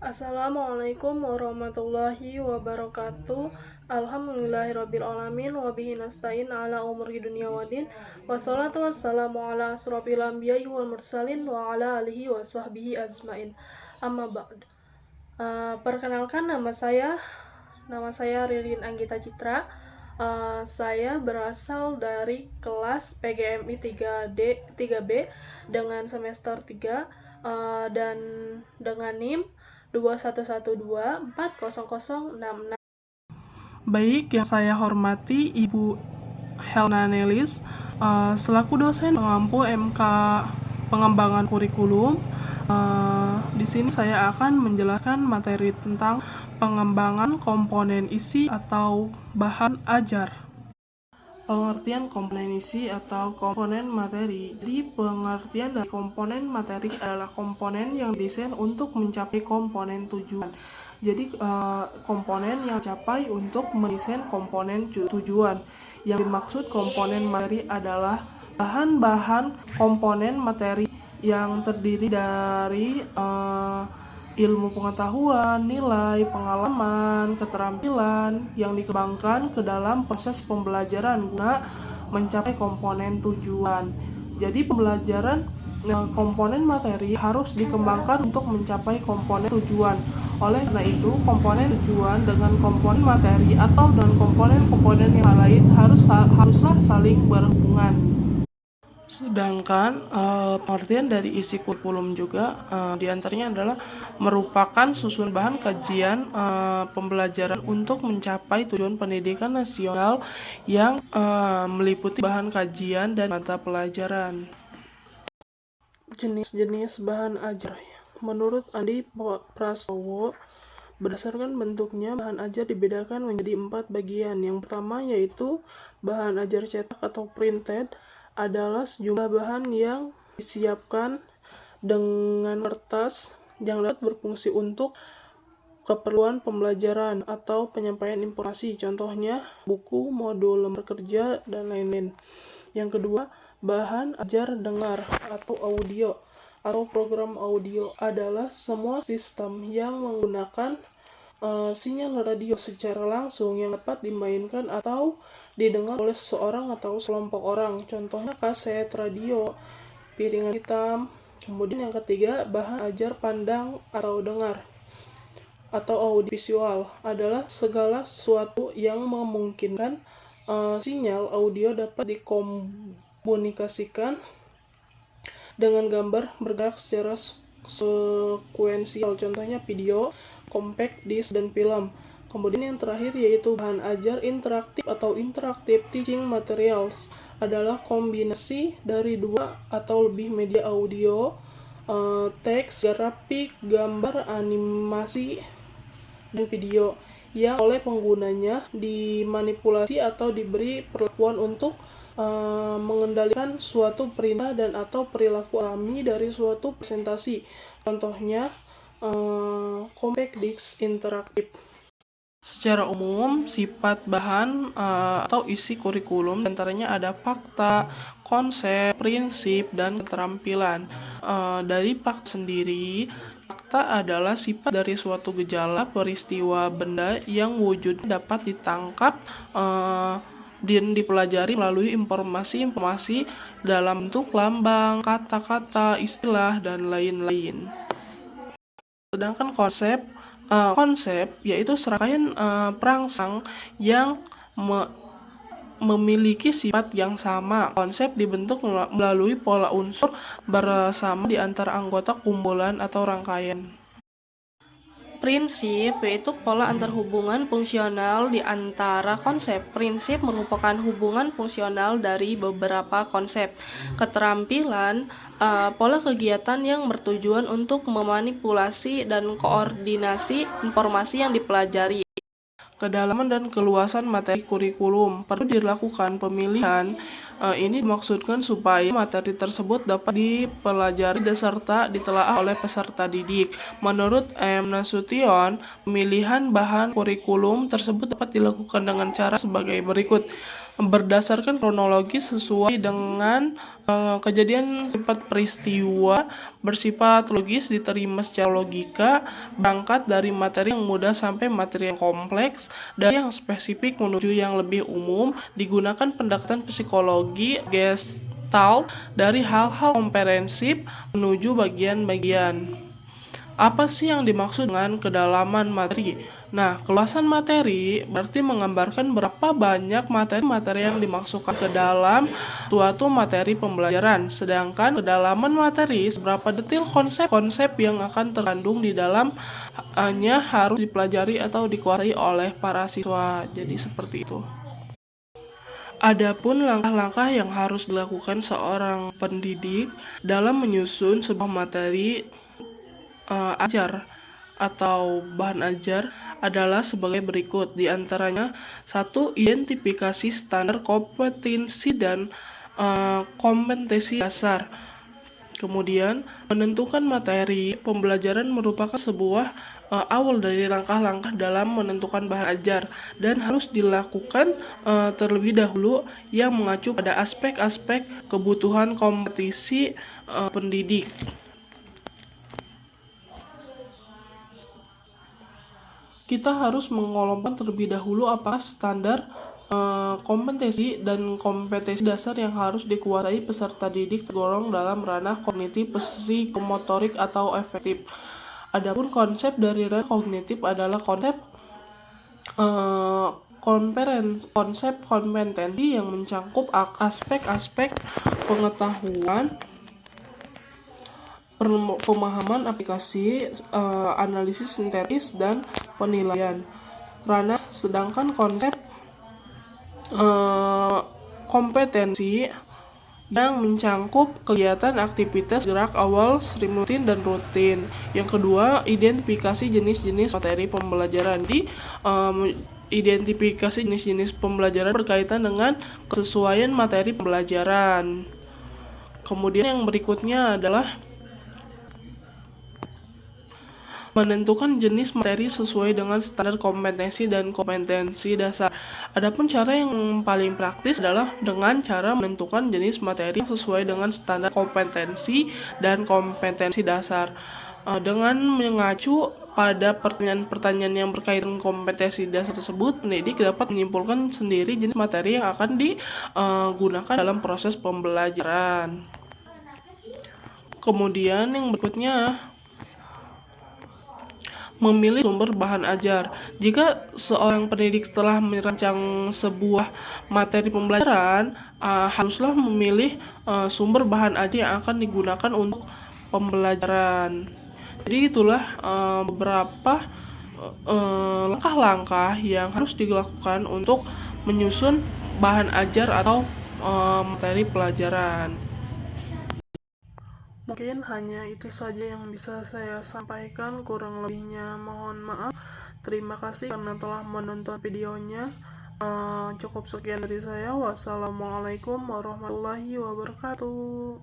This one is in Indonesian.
Assalamualaikum warahmatullahi wabarakatuh. Alhamdulillahirrabbilalamin. Wabihi nasta'in ala umuri dunia wadin. Wassalatu wassalamu ala asrofil anbiya'i wal mursalin wa ala alihi wa sahbihi azmain. Amma ba'd. Perkenalkan nama saya Ririn Anggita Citra. Saya berasal dari kelas PGMI 3B dengan semester 3 dan dengan NIM 2112400066. Baik, yang saya hormati Ibu Helna Nelis, selaku dosen pengampu MK Pengembangan Kurikulum. Di sini saya akan menjelaskan materi tentang pengembangan komponen isi atau bahan ajar. Pengertian komponen isi atau komponen materi. Jadi pengertian dari komponen materi adalah komponen yang didesain untuk mencapai komponen tujuan. Jadi komponen yang dicapai untuk mendesain komponen tujuan. Yang dimaksud komponen materi adalah bahan-bahan komponen materi yang terdiri dari ilmu pengetahuan, nilai, pengalaman, keterampilan yang dikembangkan ke dalam proses pembelajaran guna mencapai komponen tujuan. Jadi pembelajaran komponen materi harus dikembangkan untuk mencapai komponen tujuan. Oleh karena itu, komponen tujuan dengan komponen materi atau dengan komponen-komponen yang lain haruslah saling berhubungan. Sedangkan pengertian dari isi kurikulum juga diantaranya adalah merupakan susunan bahan kajian pembelajaran untuk mencapai tujuan pendidikan nasional yang meliputi bahan kajian dan mata pelajaran. Jenis-jenis bahan ajar. Menurut Andi Prastowo, berdasarkan bentuknya, bahan ajar dibedakan menjadi 4 bagian. Yang pertama yaitu bahan ajar cetak atau printed, adalah sejumlah bahan yang disiapkan dengan kertas yang dapat berfungsi untuk keperluan pembelajaran atau penyampaian informasi, contohnya buku, modul, lembar kerja, dan lain-lain. Yang kedua, bahan ajar dengar atau audio atau program audio adalah semua sistem yang menggunakan sinyal radio secara langsung yang dapat dimainkan atau didengar oleh seseorang atau sekelompok orang, contohnya kaset radio, piringan hitam. Kemudian yang ketiga, bahan ajar pandang atau dengar atau audiovisual adalah segala sesuatu yang memungkinkan sinyal audio dapat dikomunikasikan dengan gambar bergerak secara sekuensial, contohnya video, compact disc, dan film. Kemudian yang terakhir yaitu bahan ajar interaktif atau interactive teaching materials adalah kombinasi dari 2 atau lebih media audio, teks, grafik, gambar, animasi, dan video yang oleh penggunanya dimanipulasi atau diberi perlakuan untuk mengendalikan suatu perintah dan atau perilaku alami dari suatu presentasi, contohnya compact disc interaktif. Secara umum, sifat bahan atau isi kurikulum antaranya ada fakta, konsep, prinsip, dan keterampilan. Dari fakta sendiri, fakta adalah sifat dari suatu gejala, peristiwa, benda yang wujudnya dapat ditangkap dan dipelajari melalui informasi-informasi dalam bentuk lambang, kata-kata, istilah, dan lain-lain. Sedangkan konsep yaitu serangkaian perangsang yang memiliki sifat yang sama. Konsep dibentuk melalui pola unsur bersama di antara anggota kumpulan atau rangkaian. Prinsip yaitu pola antarhubungan fungsional di antara konsep. Prinsip merupakan hubungan fungsional dari beberapa konsep. Keterampilan pola kegiatan yang bertujuan untuk memanipulasi dan koordinasi informasi yang dipelajari. Kedalaman dan keluasan materi kurikulum. Perlu dilakukan pemilihan. Ini dimaksudkan supaya materi tersebut dapat dipelajari serta ditelaah oleh peserta didik. Menurut M. Nasution, pemilihan bahan kurikulum tersebut dapat dilakukan dengan cara sebagai berikut. berdasarkan kronologi sesuai dengan kejadian sifat peristiwa, bersifat logis, diterima secara logika, berangkat dari materi yang mudah sampai materi yang kompleks, dari yang spesifik menuju yang lebih umum, digunakan pendekatan psikologi gestalt dari hal-hal komprehensif menuju bagian-bagian. Apa sih yang dimaksud dengan kedalaman materi? Nah, keluasan materi berarti menggambarkan berapa banyak materi-materi yang dimasukkan ke dalam suatu materi pembelajaran. Sedangkan kedalaman materi, seberapa detail konsep-konsep yang akan terkandung di dalamnya harus dipelajari atau dikuasai oleh para siswa. Jadi seperti itu. Adapun langkah-langkah yang harus dilakukan seorang pendidik dalam menyusun sebuah materi ajar atau bahan ajar adalah sebagai berikut. Di antaranya, 1. Identifikasi standar kompetensi dan kompetensi dasar. Kemudian, menentukan materi pembelajaran merupakan sebuah awal dari langkah-langkah dalam menentukan bahan ajar dan harus dilakukan terlebih dahulu yang mengacu pada aspek-aspek kebutuhan kompetisi pendidik. Kita harus mengelompokkan terlebih dahulu apakah standar kompetensi dan kompetensi dasar yang harus dikuasai peserta didik tergolong dalam ranah kognitif, psikomotorik, atau afektif. Adapun konsep dari ranah kognitif adalah konsep kompetensi yang mencakup aspek-aspek pengetahuan, pemahaman, aplikasi, analisis sintetis, dan penilaian ranah. Sedangkan konsep kompetensi yang mencakup kegiatan, aktivitas, gerak awal, rutin, dan rutin. Yang kedua, identifikasi jenis-jenis materi pembelajaran. Identifikasi jenis-jenis pembelajaran berkaitan dengan kesesuaian materi pembelajaran. Kemudian yang berikutnya adalah menentukan jenis materi sesuai dengan standar kompetensi dan kompetensi dasar. Adapun cara yang paling praktis adalah dengan cara menentukan jenis materi yang sesuai dengan standar kompetensi dan kompetensi dasar. Dengan mengacu pada pertanyaan-pertanyaan yang berkaitan kompetensi dasar tersebut, pendidik dapat menyimpulkan sendiri jenis materi yang akan digunakan dalam proses pembelajaran. Kemudian yang berikutnya, memilih sumber bahan ajar. Jika seorang pendidik telah merancang sebuah materi pembelajaran, haruslah memilih sumber bahan ajar yang akan digunakan untuk pembelajaran. Jadi itulah beberapa langkah-langkah yang harus dilakukan untuk menyusun bahan ajar atau materi pelajaran. Mungkin hanya itu saja yang bisa saya sampaikan, kurang lebihnya mohon maaf. Terima kasih karena telah menonton videonya. Cukup sekian dari saya. Wassalamualaikum warahmatullahi wabarakatuh.